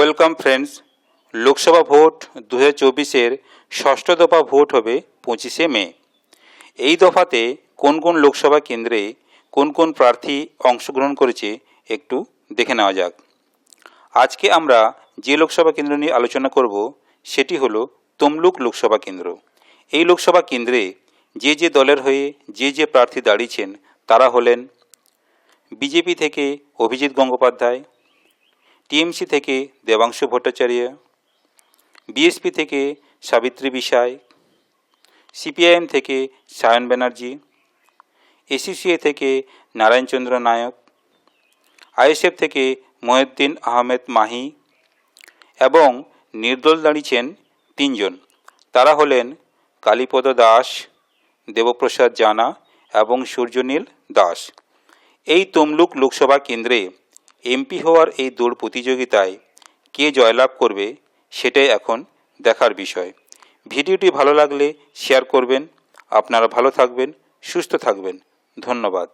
Welcome friends, Lok Sabha vote 2024-এর ষষ্ঠ দফা vote হবে 25শে মে। এই দফাতে কোন কোন লোকসভা কেন্দ্রে কোন কোন প্রার্থী অংশগ্রহণ করেছে একটু দেখে নেওয়া যাক। আজকে আমরা যে লোকসভা কেন্দ্র নিয়ে আলোচনা করব সেটি হলো তমলুক লোকসভা কেন্দ্র। এই লোকসভা কেন্দ্রে যে যে দলের হয়ে যে যে প্রার্থী দাঁড়িয়েছেন তারা হলেন বিজেপি থেকে অভিজিৎ গঙ্গোপাধ্যায়, টিএমসি থেকে দেবাংশু ভট্টাচার্য, বিএসপি থেকে সাবিত্রী বিসাই, সিপিআইএম থেকে সায়ন ব্যানার্জি, এসইউসিআই থেকে নারায়ণচন্দ্র নায়ক, আইএসএফ থেকে মহিউদ্দিন আহমেদ মাহি এবং নির্দল দাঁড়িয়েছেন তিনজন। তারা হলেন কালীপদ দাস, দেবপ্রসাদ জানা এবং সূর্যনীল দাস। এই তমলুক লোকসভা কেন্দ্রে এমপি হওয়ার এই দৌড় প্রতিযোগিতায় কে জয়লাভ করবে সেটাই এখন দেখার বিষয়। ভিডিওটি ভালো লাগলে শেয়ার করবেন। আপনারা ভালো থাকবেন, সুস্থ থাকবেন। ধন্যবাদ।